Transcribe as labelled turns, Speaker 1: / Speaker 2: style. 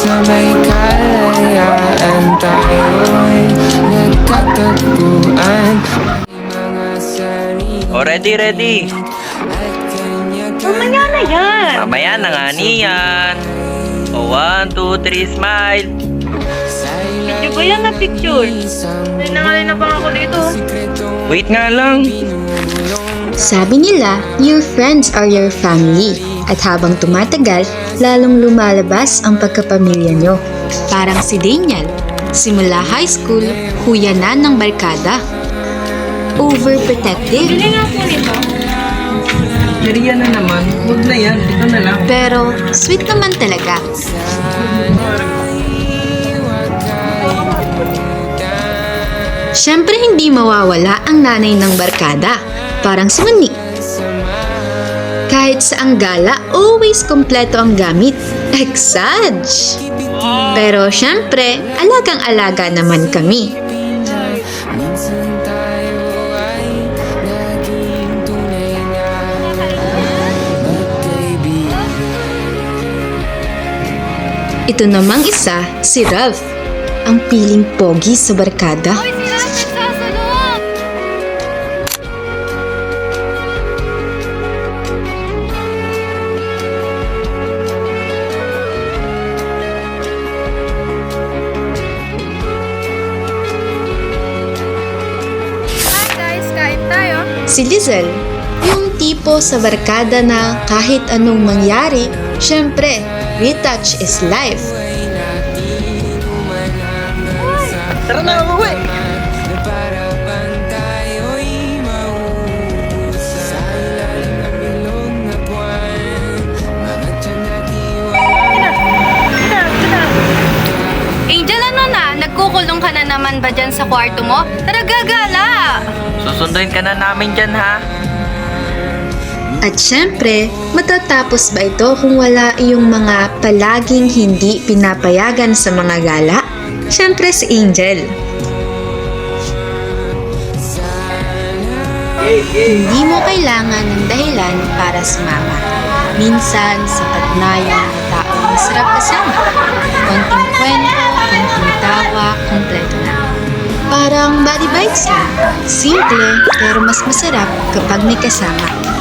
Speaker 1: sa may kalayaan tayo'y nagkatagpuan. Mga sarili
Speaker 2: O, ready.
Speaker 1: at kanya-kanya.
Speaker 3: Mamaya na yan.
Speaker 2: Mamaya na nga niyan. O, 1, 2, 3, smile.
Speaker 3: Video ba yan na picture? Nanangalay na ba ako dito?
Speaker 2: Wait nga lang.
Speaker 4: Sabi nila, your friends are your family. At habang tumatagal, lalong lumalabas ang pagkapamilya nyo. Parang si Daniel. Simula high school, kuya na ng barkada. Overprotective,
Speaker 3: Bili nga po nito.
Speaker 2: Maria na naman. Huwag na yan. Ito na lang.
Speaker 4: pero sweet naman talaga. Siyempre hindi mawawala ang nanay ng barkada. Parang si Monique. Kahit sa gala, always kompleto ang gamit. Exag! Pero syempre, alagang-alaga naman kami.
Speaker 1: Minsan tayo ay naging tunay na magkaibigan.
Speaker 4: Ito namang isa, si Ralph. Ang piling pogi sa barkada.
Speaker 3: Hoy, si Ralph nagsasalok! Hi guys, kain tayo.
Speaker 4: Si Lizel, yung tipo sa barkada na kahit anong mangyari, syempre, retouch is life.
Speaker 2: Tara na, uwi.
Speaker 1: Para bang tayo'y mauusap sa ilalim ng bilog na buwan. Mga tiyan at
Speaker 3: Angel, ano na? Nagkukulong ka na naman ba dyan sa kwarto mo? Tara, gagala!
Speaker 2: Susunduin ka na namin dyan, ha?
Speaker 4: At syempre, matatapos ba ito kung wala yung mga palaging hindi pinapayagan sa mga gala? Syempre si Angel. Hindi mo kailangan ng dahilan para sumama. Minsan, sapat na yung taong masarap kasama. Konting kwento, konting tawa, kompleto na. Parang body bites lang. Simple, pero mas masarap kapag may kasama.